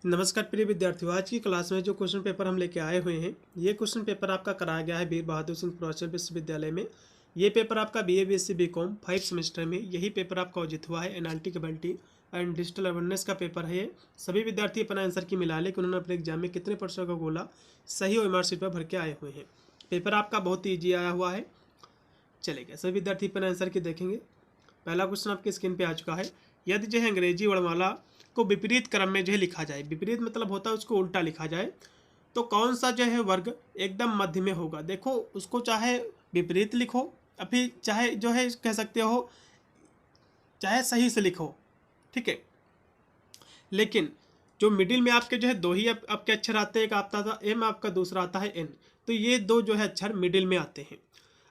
नमस्कार प्रिय विद्यार्थियों, आज की क्लास में जो क्वेश्चन पेपर हम लेके आए हुए हैं, ये क्वेश्चन पेपर आपका कराया गया है वीर बहादुर सिंह पूर्वांचल विश्वविद्यालय में। ये पेपर आपका BA BSc BCom 5 सेमेस्टर में यही पेपर आपका उचित हुआ है। Analytic ability and digital awareness का पेपर है ये। सभी विद्यार्थी अपना आंसर की मिला ले कि उन्होंने अपने एग्जाम में कितने % का गोला सही और मार्कशीट पर भर के आए हुए हैं। पेपर आपका बहुत ही ईजी आया हुआ है। चलेगा, सभी विद्यार्थी अपना आंसर की देखेंगे। पहला क्वेश्चन आपकी स्क्रीन पे आ चुका है। यदि जो है अंग्रेजी वर्णमाला को विपरीत क्रम में जो है लिखा जाए, विपरीत मतलब होता है उसको उल्टा लिखा जाए, तो कौन सा जो है वर्ग एकदम मध्य में होगा। देखो, उसको चाहे विपरीत लिखो, अभी चाहे जो है कह सकते हो चाहे सही से लिखो, ठीक है, लेकिन जो मिडिल में आपके जो है दो ही आपके अक्षर आते हैं। एक आता था एम, आपका दूसरा आता है एन, तो ये दो जो है अक्षर मिडिल में आते हैं।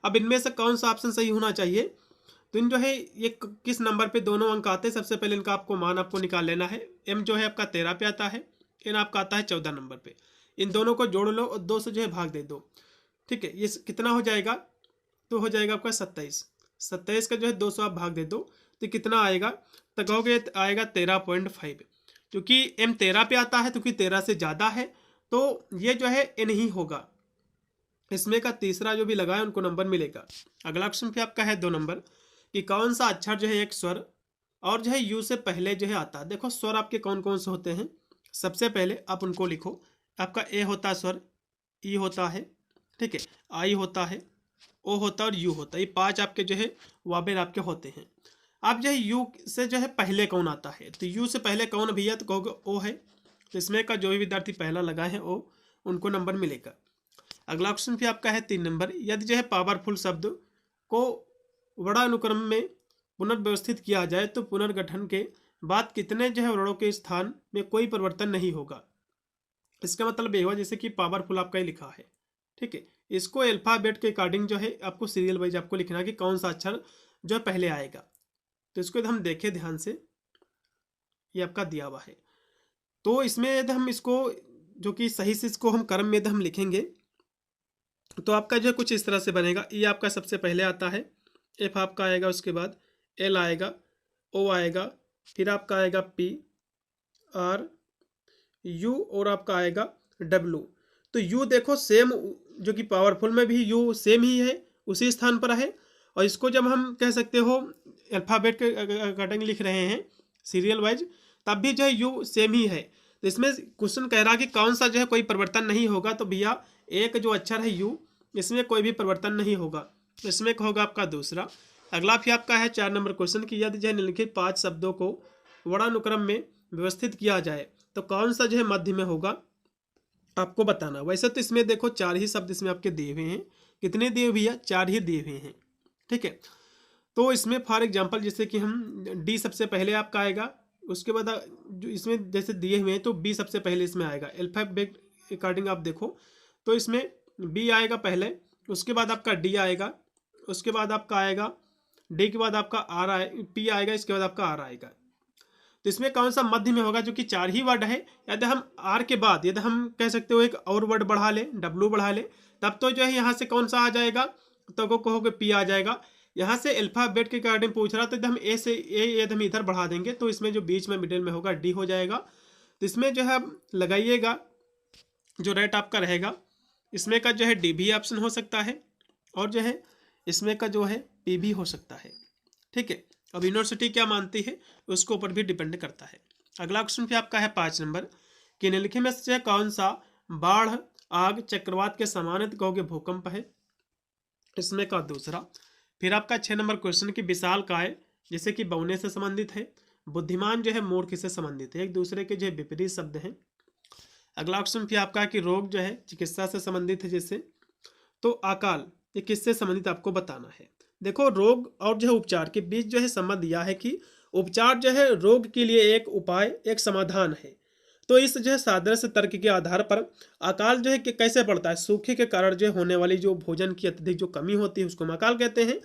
अब इनमें से कौन सा ऑप्शन सही होना चाहिए, तो इन जो है ये किस नंबर पे दोनों अंक आते हैं, सबसे पहले इनका आपको मान आपको निकाल लेना है। एम जो है आपका 13 पे आता है, एन आपका आता है 14 नंबर पे। इन दोनों को जोड़ लो और 2 से जो है भाग दे दो, ठीक है। ये कितना हो जाएगा, तो हो जाएगा आपका 27। 27 का जो है 200 आप भाग दे दो तो कितना आएगा, तो कहोगे आएगा 13.5। क्योंकि एम 13 पे आता है, क्योंकि 13 से ज़्यादा है, तो ये जो है एन ही होगा। इसमें का तीसरा जो भी लगाए उनको नंबर मिलेगा। अगला क्वेश्चन पे आपका है 2 नंबर कि कौन सा अक्षर जो है एक स्वर और जो है यू से पहले जो है आता है। देखो, स्वर आपके कौन कौन से होते हैं, सबसे पहले आप उनको लिखो। आपका ए होता है स्वर, ई होता है, ठीक है, आई होता है, ओ होता है और यू होता है। ये 5 आपके जो है वाबेर आपके होते हैं। आप जो है यू से जो है पहले कौन आता है, तो यू से पहले कौन भैया, तो कहोगे ओ है। तो इसमें का जो भी विद्यार्थी पहला लगाए हैं ओ, उनको नंबर मिलेगा। अगला क्वेश्चन भी आपका है 3 नंबर। यदि जो है पावरफुल शब्द को वर्णानुक्रम में पुनर्व्यवस्थित किया जाए तो पुनर्गठन के बाद कितने जो है वर्णों के स्थान में कोई परिवर्तन नहीं होगा। इसका मतलब ये हुआ जैसे कि पावरफुल आपका ही लिखा है, ठीक है, इसको अल्फाबेट के अकॉर्डिंग जो है आपको सीरियल वाइज आपको लिखना है कि कौन सा अक्षर जो है पहले आएगा। तो इसको यदि हम देखें ध्यान से, ये आपका दिया हुआ है। तो इसमें यदि हम इसको जो कि सही से इसको हम क्रम में यदि हम लिखेंगे तो आपका जो है कुछ इस तरह से बनेगा। ई आपका सबसे पहले आता है, एफ आपका आएगा, उसके बाद एल आएगा, ओ आएगा, फिर आपका आएगा पी, आर, यू और आपका आएगा डब्लू। तो यू देखो सेम, जो कि पावरफुल में भी यू सेम ही है, उसी स्थान पर है। और इसको जब हम कह सकते हो अल्फ़ाबेट के अकॉर्डिंग लिख रहे हैं सीरियल वाइज, तब भी जो है यू सेम ही है। तो इसमें क्वेश्चन कह रहा है कि कौन सा जो है कोई परिवर्तन नहीं होगा, तो भैया एक जो अक्षर है यू, इसमें कोई भी परिवर्तन नहीं होगा, तो इसमें होगा आपका दूसरा। अगला फिर आपका है 4 नंबर क्वेश्चन कि यदि जो है निम्नलिखित 5 शब्दों को वर्णानुक्रम में व्यवस्थित किया जाए तो कौन सा जो है मध्य में होगा, आपको बताना। वैसे तो इसमें देखो 4 ही शब्द इसमें आपके दिए हुए हैं। कितने दिए भैया, 4 ही दिए हुए हैं, ठीक है। तो इसमें फॉर एग्जांपल जैसे कि हम डी सबसे पहले आपका आएगा, उसके बाद जो इसमें जैसे दिए हुए हैं तो बी सबसे पहले इसमें आएगा। अल्फाबेट अकॉर्डिंग आप देखो तो इसमें बी आएगा पहले, उसके बाद आपका डी आएगा, उसके बाद आपका आएगा डी के बाद आपका आर आए, पी आएगा, इसके बाद आपका आर आएगा। तो इसमें कौन सा मध्य में होगा, जो कि 4 ही वर्ड है। यदि हम आर के बाद यदि हम कह सकते हो एक और वर्ड बढ़ा ले, डब्लू बढ़ा ले, तब तो जो है यहाँ से कौन सा आ जाएगा, तो को कहोगे पी आ जाएगा। यहाँ से अल्फाबेट के अकॉर्डिंग पूछ रहा, तो यदि हम ए से ए यदि हम इधर बढ़ा देंगे तो इसमें जो बीच में मिडिल में होगा डी हो जाएगा। तो इसमें जो है लगाइएगा, जो राइट आपका रहेगा इसमें का जो है डी भी ऑप्शन हो सकता है, और जो है इसमें का जो है पी भी हो सकता है, ठीक है। अब यूनिवर्सिटी क्या मानती है उसके ऊपर भी डिपेंड करता है। अगला क्वेश्चन फिर आपका है 5 नंबर कि निम्नलिखित में से कौन सा बाढ़, आग, चक्रवात के समान कहोगे भूकंप है, इसमें का दूसरा। फिर आपका 6 नंबर क्वेश्चन कि विशाल काय जैसे कि बौने से संबंधित है, बुद्धिमान जो है मूर्ख से संबंधित है, एक दूसरे के जो है विपरीत शब्द हैं। अगला क्वेश्चन फिर आपका कि रोग जो है चिकित्सा से संबंधित है जैसे, तो अकाल ये किससे संबंधित आपको बताना है। देखो, रोग और जो है उपचार के बीच जो है संबंध यह है कि उपचार जो है रोग के लिए एक उपाय, एक समाधान है। तो इस जो है सादृश्य तर्क के आधार पर अकाल जो है कि कैसे पड़ता है, सूखे के कारण जो होने वाली जो भोजन की अत्यधिक जो कमी होती है उसको हम अकाल कहते हैं।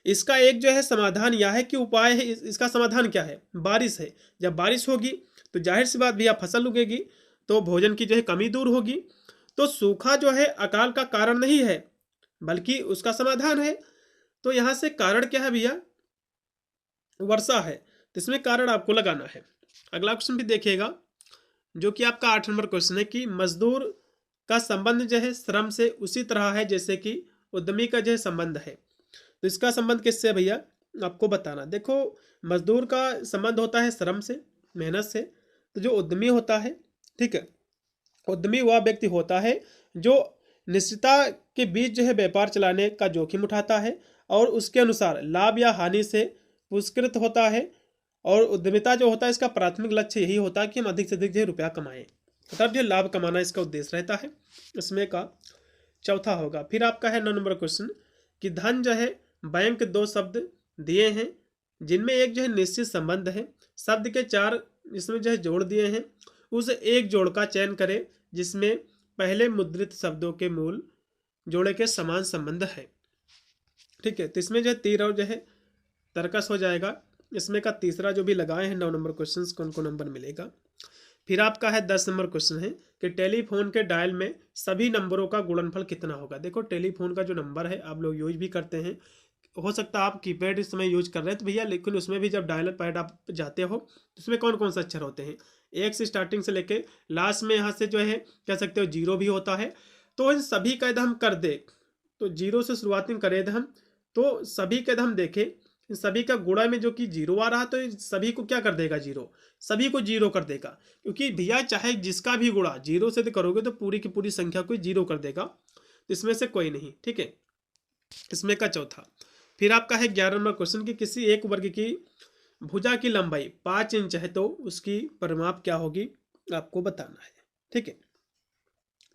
इसका एक जो है समाधान यह है कि उपाय है, इसका समाधान क्या है, बारिश है। जब बारिश होगी तो जाहिर सी बात भैया फसल उगेगी, तो भोजन की जो है कमी दूर होगी। तो सूखा जो है अकाल का कारण नहीं है बल्कि उसका समाधान है। तो यहाँ से कारण क्या है भैया, वर्षा है, तो इसमें कारण आपको लगाना है। अगला क्वेश्चन भी देखिएगा जो कि आपका 8 नंबर क्वेश्चन है कि मजदूर का संबंध जो है श्रम से उसी तरह है जैसे कि उद्यमी का जो है संबंध है। तो इसका संबंध किससे है भैया, आपको बताना। देखो, मजदूर का संबंध होता है श्रम से, मेहनत से। तो जो उद्यमी होता है, ठीक है, उद्यमी वह व्यक्ति होता है जो निश्चितता के बीच जो है व्यापार चलाने का जोखिम उठाता है और उसके अनुसार लाभ या हानि से पुरस्कृत होता है। और उद्यमिता जो होता है इसका प्राथमिक लक्ष्य यही होता है कि हम अधिक से अधिक जो है रुपया कमाएं, मतलब जो लाभ कमाना इसका उद्देश्य रहता है। इसमें का चौथा होगा। फिर आपका है 9 नंबर क्वेश्चन कि धन जो है बैंक दो शब्द दिए हैं जिनमें एक जो है निश्चित संबंध है। शब्द के 4 इसमें जो है जोड़ दिए हैं, उस एक जोड़ का चयन करें जिसमें पहले मुद्रित शब्दों के मूल जोड़े के समान संबंध है। ठीक है, तो इसमें जो है तीर और जो है तर्कस हो जाएगा। इसमें का तीसरा जो भी लगाए हैं 9 नंबर क्वेश्चन को उनको नंबर मिलेगा। फिर आपका है 10 नंबर क्वेश्चन है कि टेलीफोन के डायल में सभी नंबरों का गुणनफल कितना होगा। देखो, टेलीफोन का जो नंबर है आप लोग यूज भी करते हैं, हो सकता है आप कीपैड इस समय यूज कर रहे हैं तो भैया, लेकिन उसमें भी जब डायल पैड आप जाते हो तो उसमें कौन कौन से अक्षर होते हैं, एक से स्टार्टिंग से लेके लास्ट में यहाँ से जो है कह सकते हो जीरो भी होता है। तो इन सभी का यदि हम कर दे, तो जीरो से शुरुआत करें यदि हम, तो सभी का यदि हम देखें, इन सभी का गुणा में जो कि जीरो आ रहा है तो ये सभी को क्या कर देगा, जीरो, सभी को जीरो कर देगा। क्योंकि भैया चाहे जिसका भी गुणा जीरो से करोगे तो पूरी की पूरी संख्या को जीरो कर देगा, तो इसमें से कोई नहीं। ठीक है, इसमें का चौथा। फिर आपका है 11 नंबर क्वेश्चन कि किसी एक वर्ग की भुजा की लंबाई 5 इंच है तो उसकी परिमाप क्या होगी, आपको बताना है। ठीक है,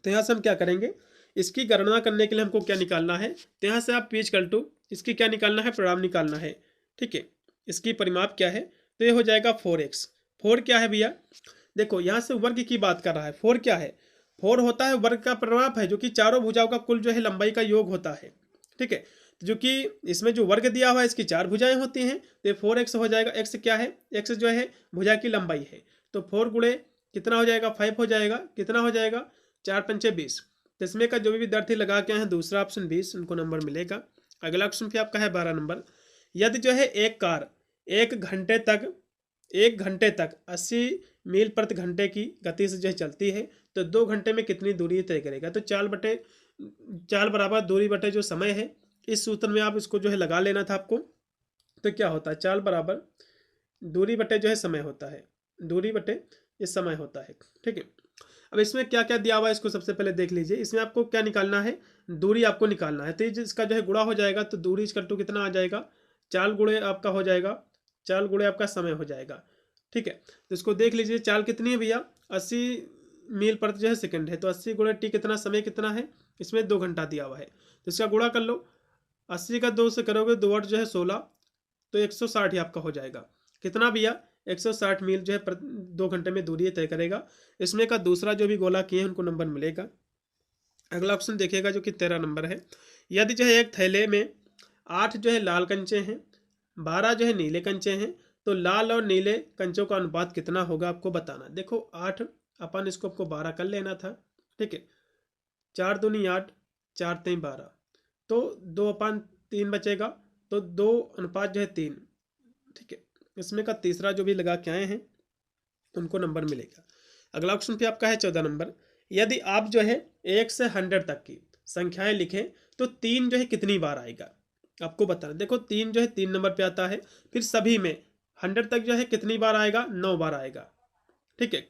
तो यहाँ से हम क्या करेंगे, इसकी गणना करने के लिए हमको क्या निकालना है, तो यहाँ से आप पी इक्वल टू इसकी क्या निकालना है, परिमाप निकालना है। ठीक है, इसकी परिमाप क्या है, तो ये हो जाएगा 4x। 4 क्या है भैया, देखो यहाँ से वर्ग की बात कर रहा है। 4 क्या है, 4 होता है वर्ग का परिमाप है जो कि चारों भुजाओं का कुल जो है लंबाई का योग होता है। ठीक है, जो कि इसमें जो वर्ग दिया हुआ है इसकी 4 भुजाएं होती हैं, तो ये 4x हो जाएगा। x क्या है, x जो है भुजा की लंबाई है, तो 4 गुणे कितना हो जाएगा, 5 हो जाएगा। कितना हो जाएगा, 4 पंचे 20। तो इसमें का जो भी विद्यार्थी लगा के हैं दूसरा ऑप्शन 20, उनको नंबर मिलेगा। अगला ऑप्शन पे आपका है 12 नंबर। यदि जो है एक कार 1 घंटे तक 80 मील प्रति घंटे की गति से जो है चलती है तो 2 घंटे में कितनी दूरी तय करेगा। तो चाल बराबर दूरी बटे जो समय है, इस सूत्र में आप इसको जो है लगा लेना था आपको। तो क्या होता है, चाल बराबर दूरी बटे जो है समय होता है, दूरी बटे इस समय होता है। ठीक है, अब इसमें क्या क्या दिया हुआ है इसको सबसे पहले देख लीजिए। इसमें आपको क्या निकालना है, दूरी आपको निकालना है। तो इसका जो है गुणा हो जाएगा, तो दूरी इक्वल टू कितना आ जाएगा, चाल गुणे आपका हो जाएगा, चाल गुणे आपका समय हो जाएगा। ठीक है, तो इसको देख लीजिए, चाल कितनी है भैया, 80 मील प्रति जो है सेकंड है, तो 80 गुणे टी कितना, समय कितना है, इसमें 2 घंटा दिया हुआ है। तो इसका गुणा कर लो, 80 का 2 से करोगे 2 8 जो है 16, तो 160 ही आपका हो जाएगा। कितना भैया, 160 मील जो है 2 घंटे में दूरी तय करेगा। इसमें का दूसरा जो भी गोला किए हैं उनको नंबर मिलेगा। अगला ऑप्शन देखिएगा जो कि 13 नंबर है। यदि जो है एक थैले में 8 जो है लाल कंचे हैं, 12 जो है नीले कंचे हैं, तो लाल और नीले कंचों का अनुपात कितना होगा, आपको बताना। देखो 8 अपन इसको आपको 12 कर लेना था। ठीक है, 4 दूनी 8, 4 3 12, तो 2/3 बचेगा, तो 2 अनुपात जो है 3। ठीक है, इसमें का तीसरा जो भी लगा के आए हैं उनको नंबर मिलेगा। अगला ऑप्शन पे आपका है 14 नंबर। यदि आप जो है 1 से 100 तक की संख्याएं लिखें तो 3 जो है कितनी बार आएगा, आपको बताना। देखो 3 जो है 3 नंबर पे आता है, फिर सभी में 100 तक जो है कितनी बार आएगा, 9 बार आएगा। ठीक है,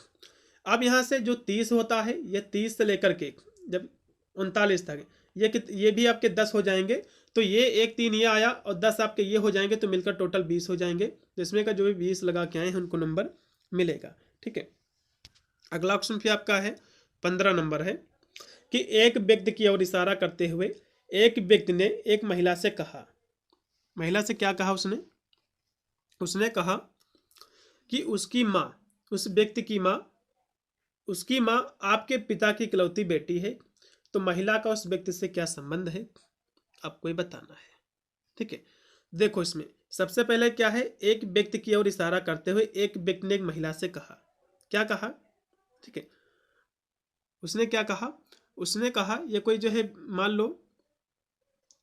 अब यहाँ से जो 30 होता है, ये 30 से लेकर के जब 39 तक ये भी आपके 10 हो जाएंगे, तो ये 1 3 ये आया और 10 आपके ये हो जाएंगे, तो मिलकर टोटल 20 हो जाएंगे। तो इसमें का जो भी 20 लगा के आए हैं उनको नंबर मिलेगा। ठीक है, अगला ऑप्शन पे आपका है 15 नंबर है कि एक व्यक्ति की ओर इशारा करते हुए एक व्यक्ति ने एक महिला से कहा, महिला से क्या कहा उसने, उसने कहा कि उसकी माँ, उस व्यक्ति की माँ, उसकी माँ आपके पिता की इकलौती बेटी है, तो महिला का उस व्यक्ति से क्या संबंध है, आपको ये बताना है। ठीक है, देखो इसमें सबसे पहले क्या है, एक व्यक्ति की ओर इशारा करते हुए एक व्यक्ति ने एक महिला से कहा, क्या कहा। ठीक है, उसने क्या कहा, उसने कहा ये कोई जो है, मान लो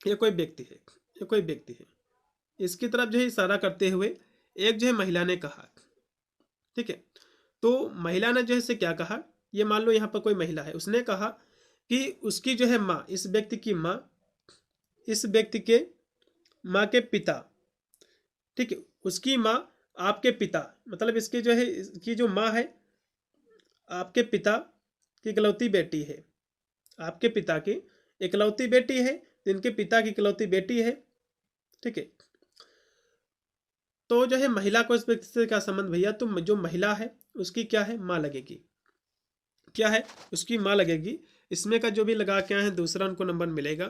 ये कोई व्यक्ति है, ये कोई व्यक्ति है, इसकी तरफ जो है इशारा करते हुए एक जो है महिला ने कहा। ठीक है, तो महिला ने जो है से क्या कहा, ये मान लो यहाँ पर कोई महिला है, उसने कहा कि उसकी जो है माँ, इस व्यक्ति की माँ, इस व्यक्ति के माँ के पिता, ठीक है, उसकी माँ आपके पिता, मतलब इसकी जो है, इसकी जो माँ है आपके पिता की इकलौती बेटी है, आपके पिता की इकलौती बेटी है, तो इनके पिता की इकलौती बेटी है, ठीक है। तो जो है महिला को इस व्यक्ति से क्या संबंध भैया, तो जो महिला है उसकी क्या है, माँ लगेगी, क्या है, उसकी माँ लगेगी। इसमें का जो भी लगा के आए हैं दूसरा उनको नंबर मिलेगा।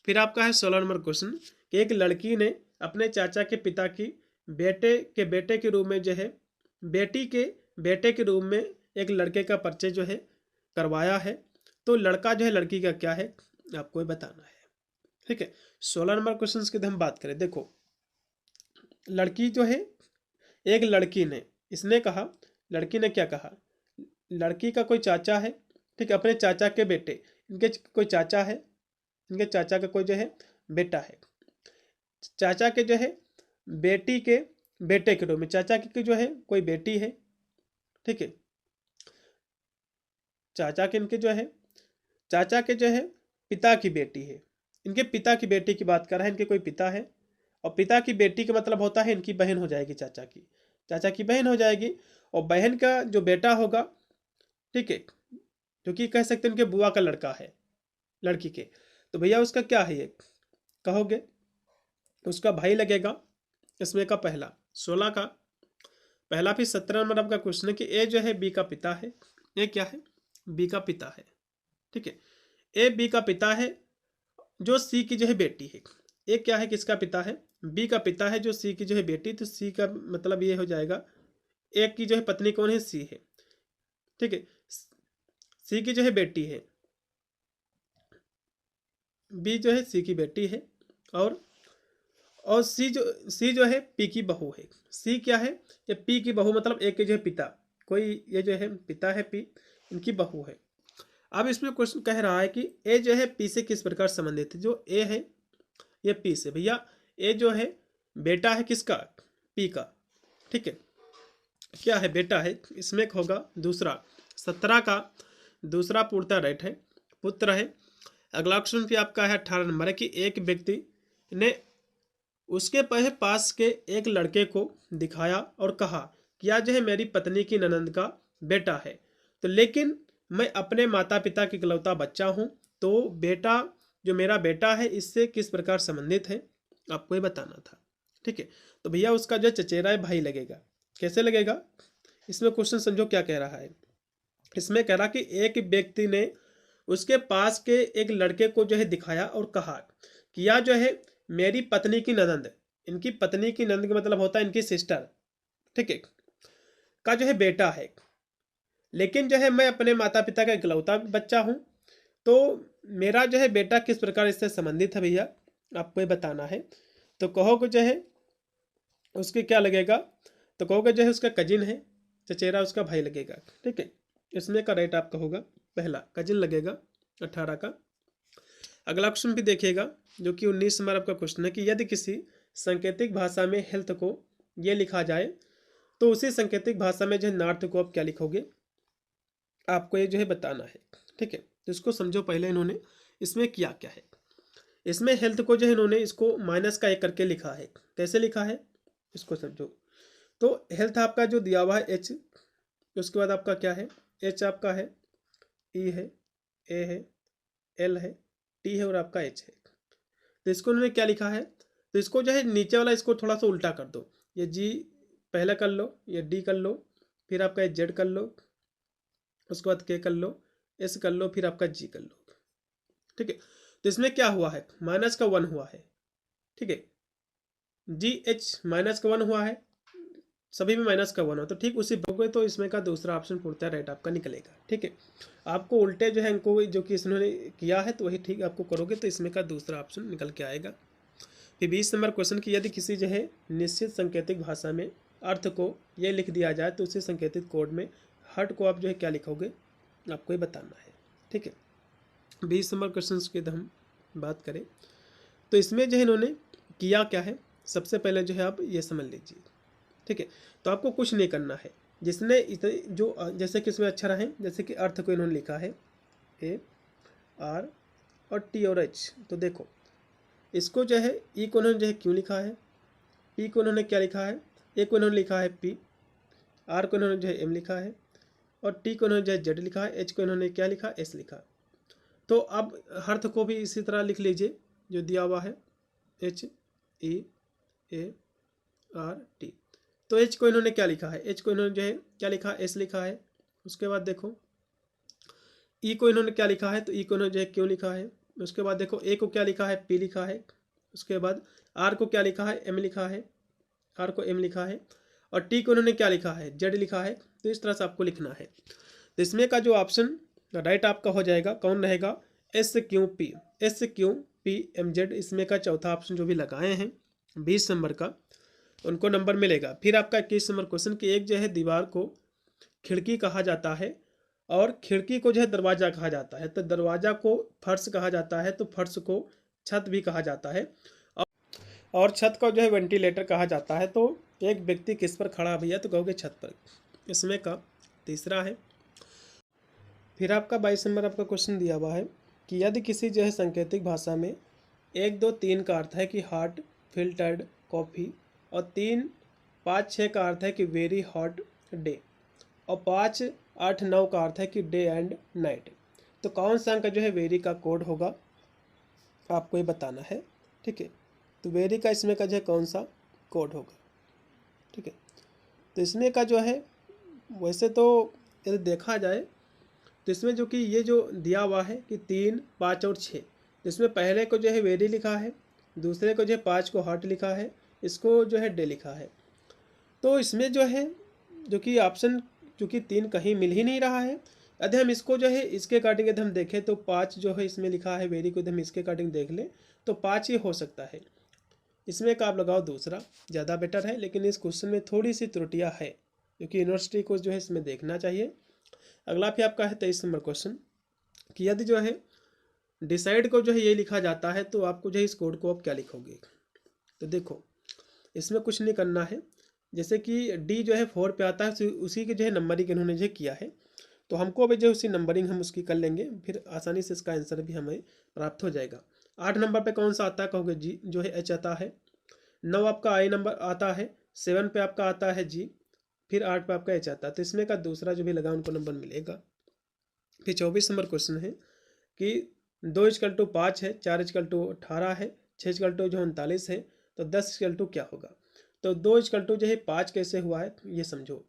फिर आपका है 16 नंबर क्वेश्चन कि एक लड़की ने अपने चाचा के पिता की बेटे के रूप में जो है, बेटी के बेटे के रूप में एक लड़के का परिचय जो है करवाया है, तो लड़का जो है लड़की का क्या है, आपको बताना है, ठीक है। 16 नंबर क्वेश्चन की हम बात करें, देखो लड़की जो है, एक लड़की ने, इसने कहा, लड़की ने क्या कहा, लड़की का कोई चाचा है, ठीक है, अपने चाचा के बेटे, इनके कोई चाचा है, इनके चाचा का कोई जो है बेटा है, चाचा के जो है बेटी के बेटे के रूप में, चाचा की जो है कोई बेटी है, ठीक है, चाचा के इनके जो है, चाचा के जो है पिता की बेटी है, इनके पिता की बेटी की बात कर रहे हैं, इनके कोई पिता है, और पिता की बेटी का मतलब होता है इनकी बहन हो जाएगी, चाचा की बहन हो जाएगी, और बहन का जो बेटा होगा, ठीक है, जो कि कह सकते हैं उनके बुआ का लड़का है लड़की के, तो भैया उसका क्या है ये कहोगे, तो उसका भाई लगेगा। इसमें का पहला 16 का पहला। फिर 17 नंबर आपका क्वेश्चन है कि ए जो है बी का पिता है, ये क्या है, बी का पिता है, ठीक है, ए बी का पिता है जो सी की जो है बेटी है, ए क्या है, किसका पिता है, बी का पिता है जो सी की जो है बेटी, तो सी का मतलब ये हो जाएगा, ए की जो है पत्नी कौन है, सी है, ठीक है, सी की जो है बेटी है, बी जो है सी की बेटी है, और सी जो है पी की बहू है, सी क्या है, ये पी की बहू, मतलब ए के जो है पिता, कोई ये जो है पिता है पी, इनकी बहू है। अब इसमें क्वेश्चन कह रहा है कि ए जो है पी से किस प्रकार संबंधित है, जो ए है ये पी से, भैया ए जो है बेटा है किसका, पी का, ठीक है, क्या है, बेटा है, इसमें होगा दूसरा 17 का दूसरा पूर्णतः राइट है, पुत्र है। अगला क्वेश्चन भी आपका है 18 नंबर है कि एक व्यक्ति ने उसके पास के एक लड़के को दिखाया और कहा कि यह जो है मेरी पत्नी की ननंद का बेटा है, तो लेकिन मैं अपने माता पिता की इकलौता बच्चा हूँ, तो बेटा जो मेरा बेटा है इससे किस प्रकार संबंधित है, आपको ये बताना था, ठीक है। तो भैया उसका जो चचेरा है भाई लगेगा, कैसे लगेगा, इसमें क्वेश्चन समझो क्या कह रहा है। इसमें कह रहा कि एक व्यक्ति ने उसके पास के एक लड़के को जो है दिखाया और कहा कि यह जो है मेरी पत्नी की ननंद, इनकी पत्नी की ननंद का मतलब होता है इनकी सिस्टर, ठीक है, का जो है बेटा है, लेकिन जो है मैं अपने माता पिता का इकलौता बच्चा हूँ, तो मेरा जो है बेटा किस प्रकार इससे संबंधित है भैया, आपको ये बताना है। तो कहोगे जो है उसके क्या लगेगा, तो कहोगे जो है उसका कजिन है, चचेरा उसका भाई लगेगा, ठीक है। इसमें का राइट आपका होगा पहला, कजिन लगेगा 18 का। अगला क्वेश्चन भी देखिएगा जो कि 19 नंबर आपका क्वेश्चन है कि यदि किसी सांकेतिक भाषा में हेल्थ को ये लिखा जाए तो उसी सांकेतिक भाषा में जो है नॉर्थ को आप क्या लिखोगे, आपको ये जो है बताना है, ठीक है। तो इसको समझो पहले इन्होंने इसमें किया क्या है। इसमें हेल्थ को जो है इन्होंने इसको -1 करके लिखा है, कैसे लिखा है इसको समझो। तो हेल्थ आपका जो दिया हुआ है H, उसके बाद आपका क्या है, H आपका है, E है, A है, L है, T है और आपका H है। तो इसको उन्होंने क्या लिखा है, तो इसको जो है नीचे वाला इसको थोड़ा सा उल्टा कर दो, ये G पहले कर लो, ये D कर लो, फिर आपका Z कर लो, उसके बाद K कर लो, S कर लो, फिर आपका G कर लो, ठीक है। तो इसमें क्या हुआ है, -1 हुआ है, ठीक है, GH -1 हुआ है, सभी में -1 हो, तो ठीक उसी हो गए, तो इसमें का दूसरा ऑप्शन पूर्णतः राइट आपका निकलेगा, ठीक है। आपको उल्टे जो है इनको जो कि इसने किया है तो वही ठीक आपको करोगे, तो इसमें का दूसरा ऑप्शन निकल के आएगा। फिर 20 नंबर क्वेश्चन की यदि किसी जो है निश्चित सांकेतिक भाषा में अर्थ को ये लिख दिया जाए तो उसी सांकेतिक कोड में हट को आप जो है क्या लिखोगे, आपको ये बताना है, ठीक है। 20 नंबर क्वेश्चन की हम बात करें तो इसमें जो है इन्होंने किया क्या है, सबसे पहले जो है आप ये समझ लीजिए, ठीक है। तो आपको कुछ नहीं करना है, जिसने इतने जो जैसे कि इसमें अक्षर हैं, जैसे कि अर्थ को इन्होंने लिखा है ए आर और टी और एच। तो देखो इसको जो है ई को इन्होंने जो है क्यों लिखा है, पी को इन्होंने क्या लिखा है, ए को इन्होंने लिखा है पी, आर को इन्होंने जो है एम लिखा है और टी को इन्होंने जो है जेड लिखा है, एच को इन्होंने क्या लिखा, एस लिखा। तो अब अर्थ को भी इसी तरह लिख लीजिए जो दिया हुआ है H E A R T. तो एच को इन्होंने क्या लिखा है, एच को इन्होंने जो है क्या लिखा, एस लिखा है। उसके बाद देखो ई को इन्होंने क्या लिखा है, तो ई को इन्होंने जो है क्यों लिखा है। उसके बाद देखो ए को क्या लिखा है, पी लिखा है। उसके बाद आर को क्या लिखा है, एम लिखा है, आर को एम लिखा है और टी को इन्होंने क्या लिखा है, जेड लिखा है। तो इस तरह से आपको लिखना है। तो इसमें का जो ऑप्शन राइट आपका हो जाएगा कौन रहेगा, S Q P, S Q P M Z. इसमें का चौथा ऑप्शन जो भी लगाए हैं 20 नंबर का उनको नंबर मिलेगा। फिर आपका 21 नंबर क्वेश्चन कि एक जो है दीवार को खिड़की कहा जाता है और खिड़की को जो है दरवाज़ा कहा जाता है, तो दरवाज़ा को फर्श कहा जाता है, तो फर्श को छत भी कहा जाता है और छत को जो है वेंटिलेटर कहा जाता है। तो एक व्यक्ति किस पर खड़ा भैया, तो कहोगे छत पर। इसमें का तीसरा है। फिर आपका 22 नंबर आपका क्वेश्चन दिया हुआ है कि यदि किसी जो है सांकेतिक भाषा में 1 2 3 का अर्थ है कि हॉट फिल्टर्ड कॉफ़ी और 3 5 6 का अर्थ है कि वेरी हॉट डे और 5 8 9 का अर्थ है कि डे एंड नाइट, तो कौन सा अंक जो है वेरी का कोड होगा आपको ये बताना है। ठीक है, तो वेरी का इसमें का जो है कौन सा कोड होगा। ठीक है, तो इसमें का जो है वैसे तो यदि देखा जाए तो इसमें जो कि ये जो दिया हुआ है कि 3 5 और 6, तो इसमें पहले को जो है वेरी लिखा है, दूसरे को जो है 5 को हॉट लिखा है, इसको जो है डे लिखा है। तो इसमें जो है जो कि ऑप्शन जो कि 3 कहीं मिल ही नहीं रहा है। यदि हम इसको जो है इसके अकॉर्डिंग यदि हम देखें तो 5 जो है इसमें लिखा है वेरी को, यदि हम इसके अकॉर्डिंग देख लें तो 5 ही हो सकता है। इसमें का आप लगाओ दूसरा, ज़्यादा बेटर है। लेकिन इस क्वेश्चन में थोड़ी सी त्रुटियाँ है क्योंकि यूनिवर्सिटी को जो है इसमें देखना चाहिए। अगला फिर आपका है 23 नंबर क्वेश्चन कि यदि जो है डिसाइड को जो है ये लिखा जाता है तो आपको जो है इस कोड को आप क्या लिखोगे। तो देखो इसमें कुछ नहीं करना है, जैसे कि डी जो है 4 पे आता है उसी के जो है नंबरिंग इन्होंने जो किया है, तो हमको अभी जो उसी नंबरिंग हम उसकी कर लेंगे, फिर आसानी से इसका आंसर भी हमें प्राप्त हो जाएगा। 8 नंबर पे कौन सा आता है, कहोगे जी जो है एच आता है। 9 आपका आई नंबर आता है, 7 पे आपका आता है जी, फिर 8 पे आपका एच आता है। तो इसमें का दूसरा जो भी लगा उनको नंबर मिलेगा। फिर 24 नंबर क्वेश्चन है कि 2:5 है, 4:18 है, 6:39 है, तो 10 क्या होगा। तो 2 जो है 5 कैसे हुआ है ये समझो।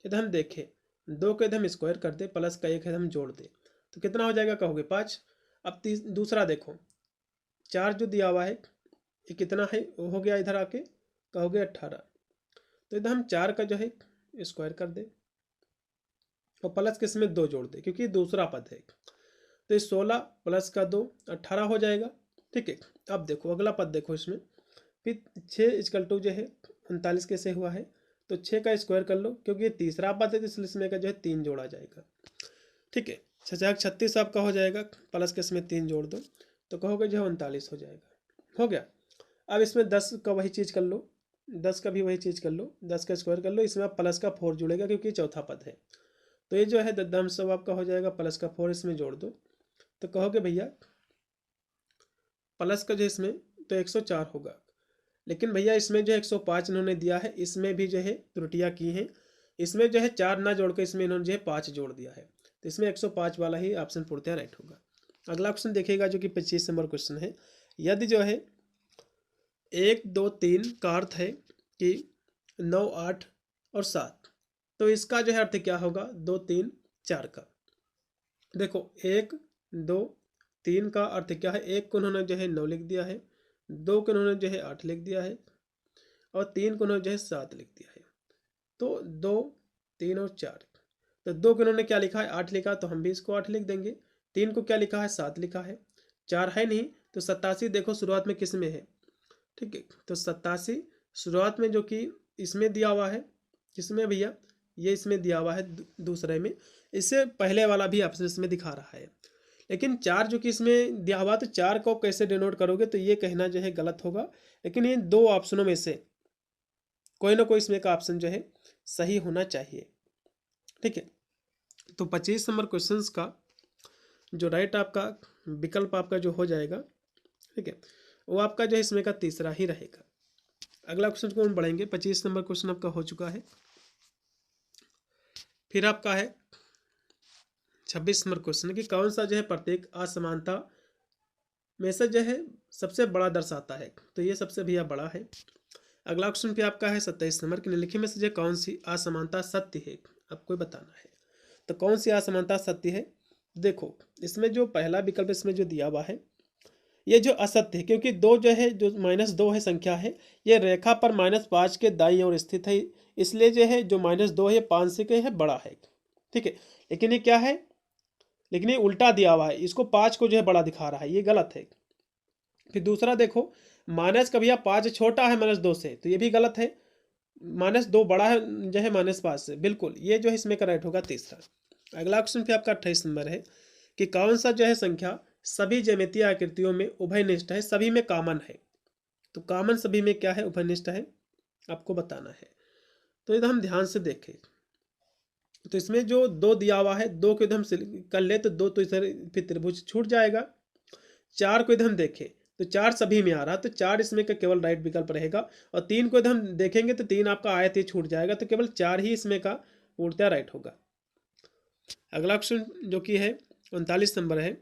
यदि हम देखें 2 को यदि हम स्क्वायर कर दे प्लस का 1 है हम जोड़ दे तो कितना हो जाएगा, कहोगे 5। अब दूसरा देखो 4 जो दिया हुआ है ये कितना है हो गया इधर आके, कहोगे 18। तो इधर हम 4 का जो है स्क्वायर कर दे और प्लस के इसमें 2 जोड़ दे क्योंकि दूसरा पद है। तो ये 16 प्लस का 2 18 हो जाएगा। ठीक है, अब देखो अगला पद देखो इसमें फिर 6 जो है 39 कैसे हुआ है, तो 6 का स्क्वायर कर लो क्योंकि ये तीसरा पद है तो इसलिए इसमें का जो है 3 जोड़ा जाएगा। ठीक है, 36 आपका हो जाएगा, प्लस के इसमें 3 जोड़ दो तो कहोगे जो है 39 हो जाएगा। हो गया। अब इसमें 10 का वही चीज़ कर लो, 10 का भी वही चीज़ कर लो, 10 का स्क्वायर कर लो, इसमें आप प्लस का 4 जुड़ेगा क्योंकि चौथा पद है। तो ये जो है दम सब आपका हो जाएगा, प्लस का 4 इसमें जोड़ दो तो कहोगे भैया प्लस का जो इसमें तो 104 होगा। लेकिन भैया इसमें जो 105 इन्होंने दिया है, इसमें भी जो है त्रुटियाँ की हैं। इसमें जो है 4 ना जोड़ के इसमें इन्होंने जो है 5 जोड़ दिया है, तो इसमें 105 वाला ही ऑप्शन पूर्णतः राइट होगा। अगला क्वेश्चन देखिएगा जो कि 25 नंबर क्वेश्चन है। यदि जो है 1 2 3 का अर्थ है कि 9 8 और 7, तो इसका जो है अर्थ क्या होगा 2 3 4 का। देखो 1 2 3 का अर्थ क्या है, 1 को उन्होंने जो है 9 लिख दिया है, 2 को उन्होंने जो है 8 लिख दिया है और 3 को उन्होंने जो है 7 लिख दिया है। तो 2 3 और 4, तो 2 को उन्होंने क्या लिखा है 8 लिखा, तो हम भी इसको 8 लिख देंगे। 3 को क्या लिखा है 7 लिखा है, 4 है नहीं तो 87 देखो शुरुआत में किस में है। ठीक है, तो 87 शुरुआत में जो कि इसमें दिया हुआ है, किसमें भैया ये इसमें दिया हुआ है दूसरे में, इससे पहले वाला भी ऑप्शन इसमें दिखा रहा है। लेकिन 4 जो कि इसमें दिया हुआ तो 4 को कैसे डिनोट करोगे, तो ये कहना जो है गलत होगा। लेकिन ये 2 ऑप्शनों में से कोई ना कोई इसमें का ऑप्शन जो है सही होना चाहिए। ठीक है। तो 25 नंबर क्वेश्चन का जो राइट आपका विकल्प आपका जो हो जाएगा, ठीक है, वो आपका जो है इसमें का तीसरा ही रहेगा। अगला क्वेश्चन को हम बढ़ेंगे। 25 नंबर क्वेश्चन आपका हो चुका है। फिर आपका है 26 नंबर क्वेश्चन कि कौन सा जो है प्रत्येक असमानता में से जो है सबसे बड़ा दर्शाता है। तो ये सबसे भैया बड़ा है। अगला क्वेश्चन पे आपका है 27 नंबर कि निम्नलिखित में से जो कौन सी असमानता सत्य है, आपको बताना है। तो कौन सी असमानता सत्य है? देखो, इसमें जो पहला विकल्प इसमें जो दिया हुआ है ये जो असत्य है, क्योंकि दो जो है जो -2 है संख्या है, ये रेखा पर -5 के दाईं ओर स्थित है, इसलिए जो है जो -2 है 5 से के है बड़ा है। ठीक है, लेकिन ये क्या है, लेकिन ये उल्टा दिया हुआ है, इसको 5 को जो है बड़ा दिखा रहा है, ये गलत है। फिर दूसरा देखो, माइनस का भैया 5 छोटा है -2 से, तो ये भी गलत है। -2 बड़ा है जो है -5 से, बिल्कुल ये जो है इसमें का राइट होगा तीसरा। अगला क्वेश्चन पे आपका 28 नंबर है कि कौन सा जो है संख्या सभी ज्यामितीय आकृतियों में उभयनिष्ठ है, सभी में कॉमन है। तो कॉमन सभी में क्या है, उभयनिष्ठ है, आपको बताना है। तो इधर हम ध्यान से देखें, तो इसमें जो 2 दिया हुआ है, 2 को इधर हम कर ले तो 2 तो इधर फिर त्रिभुज छूट जाएगा। 4 को इधर हम देखें तो 4 सभी में आ रहा, तो 4 इसमें का केवल राइट विकल्प रहेगा। और 3 को इधर हम देखेंगे तो 3 आपका आयत ही छूट जाएगा, तो केवल 4 ही इसमें का पूर्णतः राइट होगा। अगला क्वेश्चन जो कि है 39 नंबर है,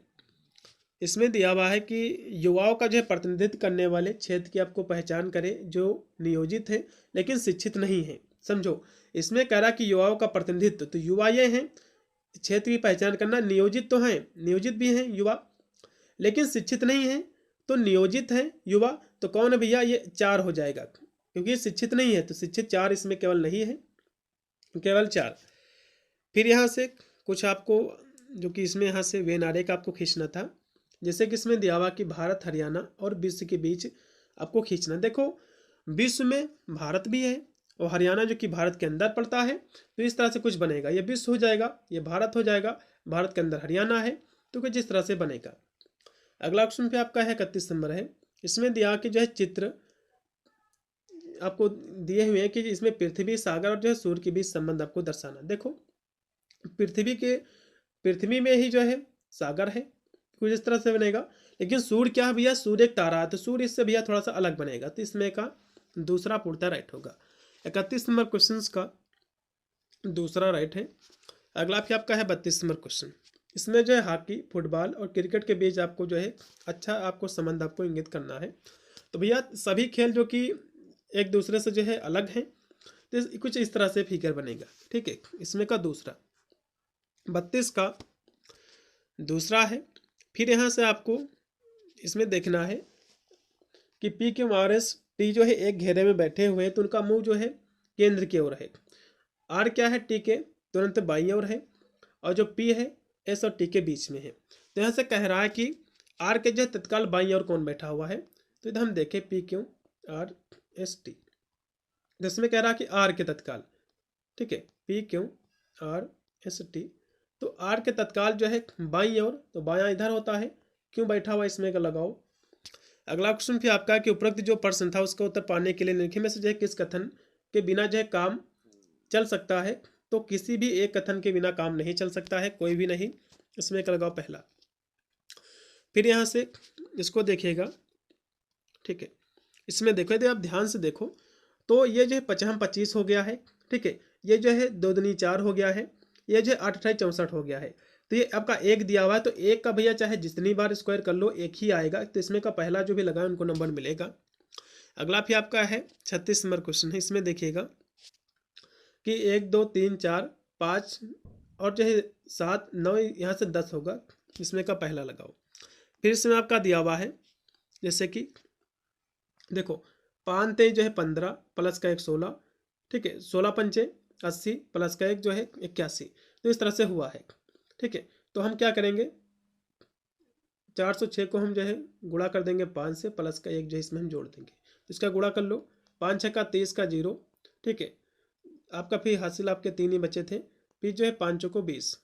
इसमें दिया हुआ है कि युवाओं का जो है प्रतिनिधित्व करने वाले क्षेत्र की आपको पहचान करें जो नियोजित है लेकिन शिक्षित नहीं है। समझो, इसमें कह रहा कि युवाओं का प्रतिनिधित्व, तो युवा ये हैं, क्षेत्र की पहचान करना, नियोजित तो हैं, नियोजित भी हैं युवा, लेकिन शिक्षित नहीं है। तो नियोजित है युवा, तो कौन है भैया, ये 4 हो जाएगा, क्योंकि शिक्षित नहीं है, तो शिक्षित 4 इसमें केवल नहीं है, केवल 4। फिर यहाँ से कुछ आपको जो कि इसमें यहाँ से वेन आरेख आपको खींचना था, जैसे कि इसमें दिया हुआ कि भारत हरियाणा और विश्व के बीच आपको खींचना। देखो, विश्व में भारत भी है और हरियाणा जो कि भारत के अंदर पड़ता है, तो इस तरह से कुछ बनेगा, ये विश्व हो जाएगा, ये भारत हो जाएगा, भारत के अंदर हरियाणा है, तो कुछ इस तरह से बनेगा। अगला ऑप्शन पे आपका है 31 नंबर है, इसमें दिया कि जो है चित्र आपको दिए हुए हैं कि इसमें पृथ्वी, सागर और जो है सूर्य के बीच संबंध आपको दर्शाना। देखो, पृथ्वी में ही जो है सागर है, कुछ इस तरह से बनेगा, लेकिन सूर्य क्या है भैया, सूर्य एक तारा है, तो सूर्य इससे भैया थोड़ा सा अलग बनेगा, तो इसमें का दूसरा पूर्णतः राइट होगा। 31 नंबर क्वेश्चन का दूसरा राइट है। अगला फिर आपका है 32 नंबर क्वेश्चन, इसमें जो है हॉकी, फुटबॉल और क्रिकेट के बीच आपको जो है अच्छा आपको संबंध आपको इंगित करना है। तो भैया सभी खेल जो कि एक दूसरे से जो है अलग हैं, तो कुछ इस तरह से फिगर बनेगा। ठीक है, इसमें का दूसरा 32 का दूसरा है। फिर यहाँ से आपको इसमें देखना है कि P Q R S T जो है एक घेरे में बैठे हुए हैं, तो उनका मुंह जो है केंद्र की ओर है। आर क्या है, टी के तुरंत बाईं ओर है, और जो पी है एस और टी के बीच में है। तो यहाँ से कह रहा है कि आर के जो है तत्काल बाईं ओर कौन बैठा हुआ है, तो इधर हम देखें P Q R S T, जिसमें कह रहा है कि आर के तत्काल, ठीक है, P Q R S T, तो आर के तत्काल जो है बाईं ओर, तो बायां इधर होता है, क्यों बैठा हुआ इसमें का लगाओ। अगला क्वेश्चन फिर आपका कि उपरोक्त जो प्रश्न था उसका उत्तर पाने के लिए निम्नलिखित में से जो है किस कथन के बिना जो है काम चल सकता है। तो किसी भी एक कथन के बिना काम नहीं चल सकता है, कोई भी नहीं, इसमें का लगाओ पहला। फिर यहाँ से इसको देखिएगा, ठीक है, इसमें देखो, यदि आप ध्यान से देखो तो ये जो है 25 हो गया है, ठीक है, ये जो है 2 दूनी 4 हो गया है, ये जो है 8 अठाई 64 हो गया है। तो ये आपका एक दिया हुआ है, तो एक का भैया चाहे जितनी बार स्क्वायर कर लो एक ही आएगा, तो इसमें का पहला जो भी लगाए उनको नंबर मिलेगा। अगला फिर आपका है 36 नंबर क्वेश्चन है, इसमें देखिएगा कि 1 2 3 4 5 और जो है 7 9 यहाँ से 10 होगा, इसमें का पहला लगाओ। फिर इसमें आपका दिया हुआ है, जैसे कि देखो 5 तेईस जो है 15 प्लस का 1 16, ठीक है, 16 पंचे 80 प्लस का 1 जो है 81, तो इस तरह से हुआ है। ठीक है, तो हम क्या करेंगे, 406 को हम जो है गुणा कर देंगे 5 से, प्लस का 1 जो है इसमें हम जोड़ देंगे, तो इसका गुणा कर लो, 5 6 का 30 का 0, ठीक है, आपका फिर हासिल आपके 3 ही बचे थे। फिर जो है 5 को 20,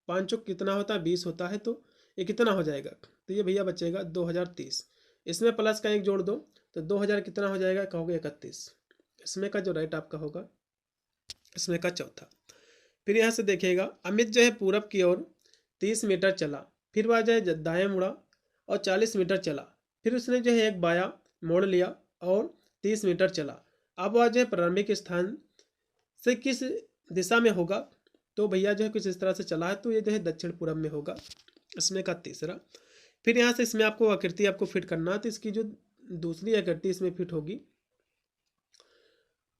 5 कितना होता है 20 होता है, तो ये कितना हो जाएगा, तो ये भैया बचेगा 2030, इसमें प्लस का 1 जोड़ दो, तो 2000 कितना हो जाएगा, कहोगे 31, इसमें का जो राइट आपका होगा इसमें का चौथा। फिर यहाँ से देखिएगा अमित जो है पूरब की ओर 30 मीटर चला, फिर वह जो है दाएं मुड़ा और 40 मीटर चला, फिर उसने जो है एक बाया मोड़ लिया और 30 मीटर चला। अब वह जो है प्रारंभिक स्थान से किस दिशा में होगा? तो भैया जो है कुछ इस तरह से चला है, तो ये जो है दक्षिण पूरब में होगा, इसमें का तीसरा। फिर यहाँ से इसमें आपको आकृति आपको फिट करना है, तो इसकी जो दूसरी आकृति इसमें फिट होगी।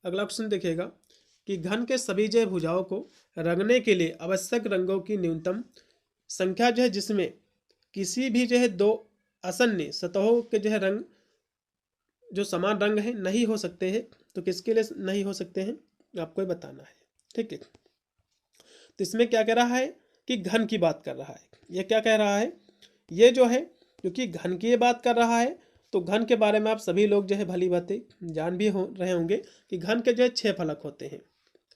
अगला क्वेश्चन देखिएगा कि घन के सभी जो भुजाओं को रंगने के लिए आवश्यक रंगों की न्यूनतम संख्या जो है जिसमें किसी भी जो है दो आसन्न सतहों के जो है रंग जो समान रंग है नहीं हो सकते हैं, तो किसके लिए नहीं हो सकते हैं आपको बताना है। ठीक है, तो इसमें क्या कह रहा है कि घन की बात कर रहा है। ये क्या कह रहा है, ये जो है क्योंकि घन की ये बात कर रहा है, तो घन के बारे में आप सभी लोग जो है भली बातें जान भी हो रहे होंगे कि घन के जो है 6 फलक होते हैं।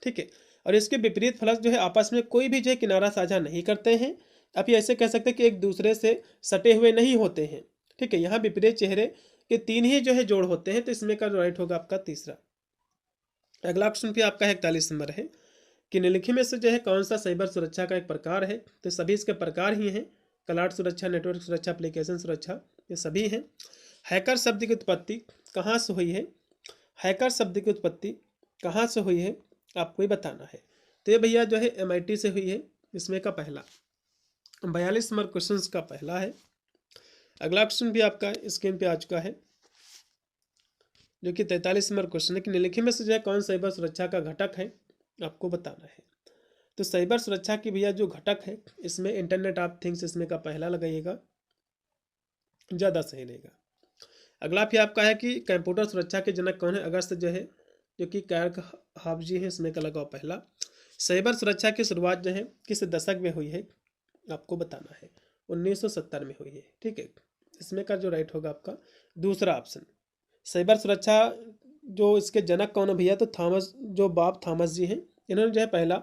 ठीक है, और इसके विपरीत फलक जो है आपस में कोई भी जो है किनारा साझा नहीं करते हैं। आप ये ऐसे कह सकते हैं कि एक दूसरे से सटे हुए नहीं होते हैं। ठीक है, यहाँ विपरीत चेहरे के 3 ही जो है जोड़ होते हैं, तो इसमें का राइट होगा आपका तीसरा। अगला क्वेश्चन भी आपका 41 नंबर है कि निम्नलिखित में से जो है कौन सा साइबर सुरक्षा का एक प्रकार है? तो सभी इसके प्रकार ही हैं, क्लाउड सुरक्षा, नेटवर्क सुरक्षा, एप्लीकेशन सुरक्षा, ये सभी हैं। हैकर शब्द की उत्पत्ति कहाँ से हुई है? हैकर शब्द की उत्पत्ति कहाँ से हुई है आपको ही बताना है। तो ये भैया जो है MIT से हुई है, इसमें का पहला 42 नंबर क्वेश्चन का पहला है। अगला क्वेश्चन भी आपका स्क्रीन पे आ चुका है जो कि 43 नंबर क्वेश्चन है कि निम्नलिखित में से जो है कौन साइबर सुरक्षा का घटक है आपको बताना है। तो साइबर सुरक्षा की भैया जो घटक है इसमें इंटरनेट ऑफ थिंग्स इसमें का पहला लगाइएगा, ज़्यादा सही रहेगा। अगला भी आपका है कि कंप्यूटर सुरक्षा के जनक कौन है? अगस्त जो है जो कि कार्क हाफजी है, इसमें का लगाओ पहला। साइबर सुरक्षा की शुरुआत जो है किस दशक में हुई है आपको बताना है। 1970 में हुई है। ठीक है, इसमें का जो राइट होगा आपका दूसरा ऑप्शन। साइबर सुरक्षा जो इसके जनक कौन है भैया? तो थॉमस, जो बॉब थॉमस जी हैं, इन्होंने जो है पहला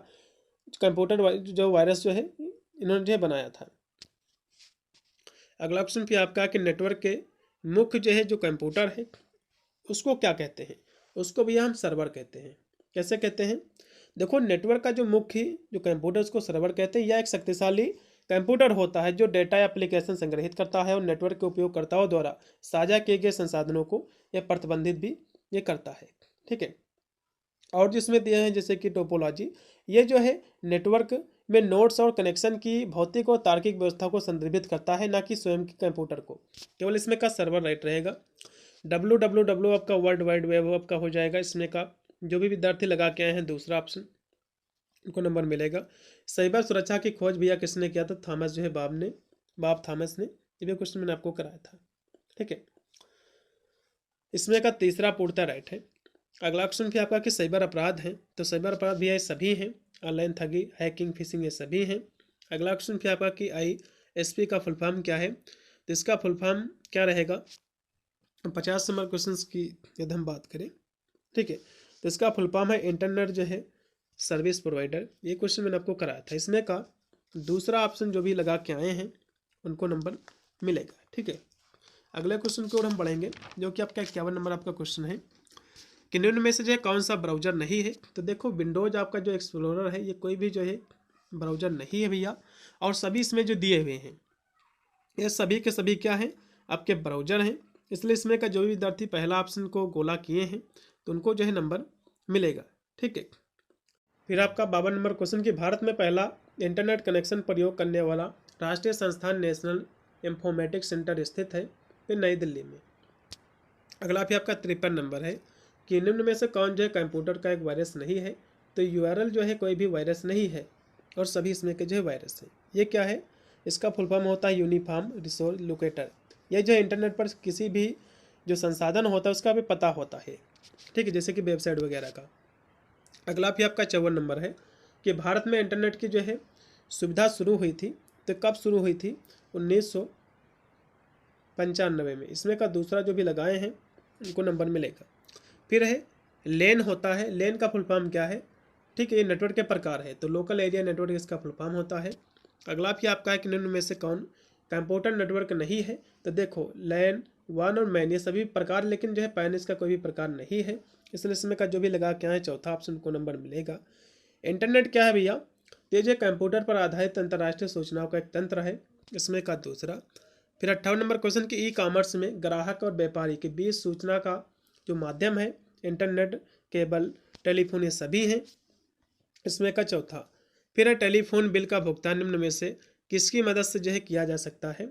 कंप्यूटर जो वायरस जो है इन्होंने जो है बनाया था। अगला क्वेश्चन भी आपका कि नेटवर्क के मुख्य जो है जो कंप्यूटर है उसको क्या कहते हैं? उसको भैया हम सर्वर कहते हैं। कैसे कहते हैं? देखो, नेटवर्क का जो मुख्य जो कंप्यूटर उसको सर्वर कहते हैं। यह एक शक्तिशाली कंप्यूटर होता है जो डेटा या एप्लीकेशन संग्रहित करता है और नेटवर्क के उपयोगकर्ताओं द्वारा साझा किए गए संसाधनों को यह प्रतिबंधित भी ये करता है। ठीक है, और जिसमें दिए हैं जैसे कि टोपोलॉजी, ये जो है नेटवर्क में नोड्स और कनेक्शन की भौतिक और तार्किक व्यवस्था को संदर्भित करता है, ना कि स्वयं के कंप्यूटर को। केवल इसमें का सर्वर राइट रहेगा। www आपका वर्ल्ड वाइड वेब आपका हो जाएगा। इसमें का जो भी विद्यार्थी लगा के आए हैं दूसरा ऑप्शन उनको नंबर मिलेगा। साइबर सुरक्षा की खोज भैया किसने किया था? थॉमस जो है बॉब थॉमस ने। ये भी क्वेश्चन मैंने आपको कराया था। ठीक है, इसमें का तीसरा पूर्णतः राइट है। अगला क्वेश्चन भी आपका कि साइबर अपराध हैं, तो साइबर अपराध भी ये सभी हैं। ऑनलाइन ठगी, हैकिंग, फिशिंग, ये सभी हैं। अगला क्वेश्चन भी आपका कि ISP का फुल फॉर्म क्या है? तो इसका फुल फॉर्म क्या रहेगा? 50 नंबर क्वेश्चन की यदि हम बात करें, ठीक है, तो इसका फुल फॉर्म है इंटरनेट जो है सर्विस प्रोवाइडर। ये क्वेश्चन मैंने आपको कराया था। इसमें का दूसरा ऑप्शन जो भी लगा के आए हैं उनको नंबर मिलेगा। ठीक है, अगले क्वेश्चन की ओर हम बढ़ेंगे जो कि आपका 51 नंबर आपका क्वेश्चन है कि निम्न में से जो है कौन सा ब्राउजर नहीं है? तो देखो, विंडोज आपका जो एक्सप्लोरर है ये कोई भी जो है ब्राउजर नहीं है भैया, और सभी इसमें जो दिए हुए हैं ये सभी के सभी क्या हैं? आपके ब्राउजर हैं। इसलिए इसमें का जो भी विद्यार्थी पहला ऑप्शन को गोला किए हैं तो उनको जो है नंबर मिलेगा। ठीक है, फिर आपका 52 नंबर क्वेश्चन कि भारत में पहला इंटरनेट कनेक्शन प्रयोग करने वाला राष्ट्रीय संस्थान नेशनल इंफॉर्मेटिक्स सेंटर स्थित है फिर नई दिल्ली में। अगला भी आपका 53 नंबर है कि निम्न में से कौन जो है कंप्यूटर का एक वायरस नहीं है? तो URL जो है कोई भी वायरस नहीं है और सभी इसमें के जो है वायरस है। ये क्या है? इसका फुल फॉर्म होता है यूनिफॉर्म रिसोर्स लोकेटर। यह जो है इंटरनेट पर किसी भी जो संसाधन होता है उसका भी पता होता है। ठीक है, जैसे कि वेबसाइट वगैरह का। अगला भी आपका 54 नंबर है कि भारत में इंटरनेट की जो है सुविधा शुरू हुई थी, तो कब शुरू हुई थी? 1995 में। इसमें का दूसरा जो भी लगाए हैं उनको नंबर मिलेगा। फिर है लेन होता है। लेन का फुल फॉर्म क्या है? ठीक है, ये नेटवर्क के प्रकार है, तो लोकल एरिया नेटवर्क इसका फुल फॉर्म होता है। अगला भी आपका है कि निम्न में से कौन कंप्यूटर नेटवर्क नहीं है? तो देखो, लैन, वान और मैन ये सभी प्रकार, लेकिन जो है पैन इसका कोई भी प्रकार नहीं है। इसलिए इसमें का जो भी लगा के आए चौथा ऑप्शन को नंबर मिलेगा। इंटरनेट क्या है भैया? तो ये जो कंप्यूटर पर आधारित अंतर्राष्ट्रीय सूचनाओं का एक तंत्र है, इसमें का दूसरा। फिर 58 नंबर क्वेश्चन की ई कॉमर्स में ग्राहक और व्यापारी के बीच सूचना का जो माध्यम है इंटरनेट, केबल, टेलीफोन ये सभी हैं, इसमें का चौथा। फिर है टेलीफोन बिल का भुगतान निम्न में से किसकी मदद से जो है किया जा सकता है,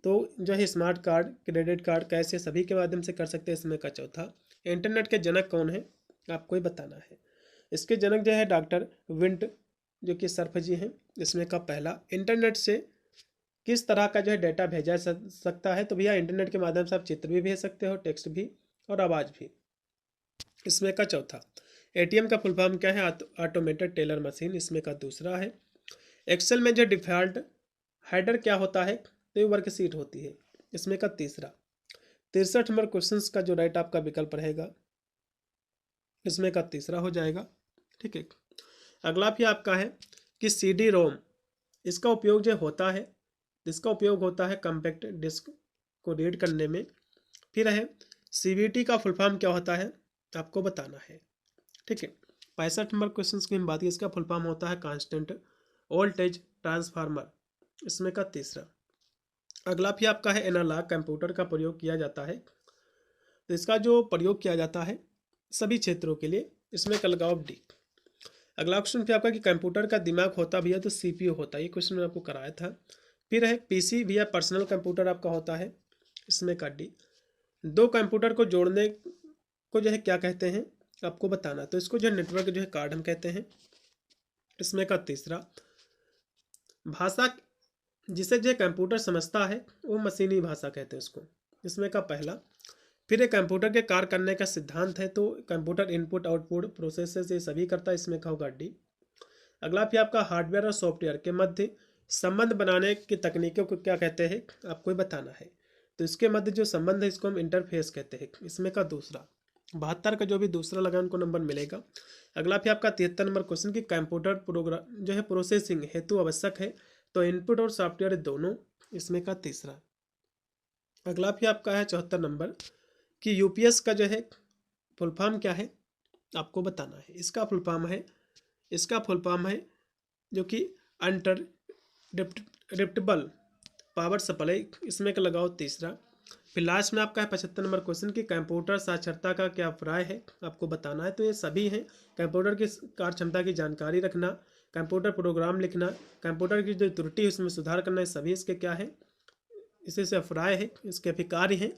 तो जो है स्मार्ट कार्ड, क्रेडिट कार्ड, कैसे सभी के माध्यम से कर सकते हैं, इसमें का चौथा। इंटरनेट के जनक कौन है, आपको ही बताना है। इसके जनक जो है डॉक्टर विंट जो कि सर्फ जी हैं, इसमें का पहला। इंटरनेट से किस तरह का जो है डेटा भेजा सकता है, तो भैया इंटरनेट के माध्यम से आप चित्र भी भेज सकते हो, टेक्स्ट भी और आवाज़ भी, इसमें का चौथा। एटीएम का फुल फॉर्म क्या है, ऑटोमेटेड टेलर मशीन, इसमें का दूसरा है। एक्सेल में जो डिफ़ॉल्ट हेडर क्या होता है, तो ये वर्कशीट होती है, इसमें का तीसरा। 63 नंबर क्वेश्चन का जो राइट आपका विकल्प रहेगा, इसमें का तीसरा हो जाएगा। ठीक है, अगला भी आपका है कि CD रोम, इसका उपयोग जो होता है, इसका उपयोग होता है कॉम्पैक्ट डिस्क को रीड करने में। फिर है CVT का फुल फॉर्म क्या होता है, आपको बताना है। ठीक है, 65 नंबर क्वेश्चन की हम बात करें, इसका फुल फॉर्म होता है कांस्टेंट वोल्टेज ट्रांसफार्मर, इसमें का तीसरा। अगला भी आपका है एनालॉग कंप्यूटर का प्रयोग किया जाता है, तो इसका जो प्रयोग किया जाता है सभी क्षेत्रों के लिए, इसमें का लगाओ डी। अगला क्वेश्चन भी आपका कि कंप्यूटर का दिमाग होता भी है तो CPU होता है, ये क्वेश्चन मैंने आपको कराया था। फिर है PC भी पर्सनल कंप्यूटर आपका होता है, इसमें का डी। दो कंप्यूटर को जोड़ने को जो है क्या कहते हैं, आपको बताना, तो इसको जो है नेटवर्क जो है कार्ड हम कहते हैं, इसमें का तीसरा। भाषा जिसे जो कंप्यूटर समझता है वो मशीनी भाषा कहते हैं उसको, इसमें का पहला। फिर एक कंप्यूटर के कार्य करने का सिद्धांत है, तो कंप्यूटर इनपुट आउटपुट प्रोसेस ये सभी करता है, इसमें का होगा डी। अगला फिर आपका हार्डवेयर और सॉफ्टवेयर के मध्य संबंध बनाने की तकनीकों को क्या कहते हैं, आपको ही बताना है। तो इसके मध्य जो संबंध है इसको हम इंटरफेस कहते हैं, इसमें का दूसरा। 72 का जो भी दूसरा लगा उनको नंबर मिलेगा। अगला फिर आपका 73 नंबर क्वेश्चन की कंप्यूटर प्रोग्राम जो है प्रोसेसिंग हेतु आवश्यक है, तो इनपुट और सॉफ्टवेयर दोनों, इसमें का तीसरा। अगला भी आपका है 74 नंबर कि UPS का जो है फुल फॉर्म क्या है, आपको बताना है। इसका फुल फॉर्म है जो कि अनइंटरप्टेबल पावर सप्लाई, इसमें का लगाओ तीसरा। फिर लास्ट में आपका है 75 नंबर क्वेश्चन की कंप्यूटर साक्षरता का क्या अभिप्राय है, आपको बताना है। तो ये सभी हैं, कंप्यूटर की कार्य क्षमता की जानकारी रखना, कंप्यूटर प्रोग्राम लिखना, कंप्यूटर की जो त्रुटि है उसमें सुधार करना, सभी इसके क्या है, इसी से अभिप्राय है, इसके अभिकारी हैं,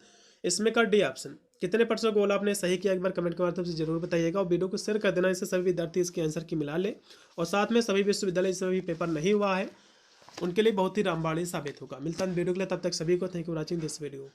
इसमें का डी ऑप्शन। कितने % गोल आपने सही किया एक बार कमेंट के माध्यम से जरूर बताइएगा, और वीडियो को शेयर कर देना, इससे सभी विद्यार्थी इसके आंसर की मिला ले, और साथ में सभी विश्वविद्यालय से भी पेपर नहीं हुआ है उनके लिए बहुत ही रामबाड़ी साबित होगा। मिलता है वीडियो के लिए, तब तक सभी को thank you for watching this video.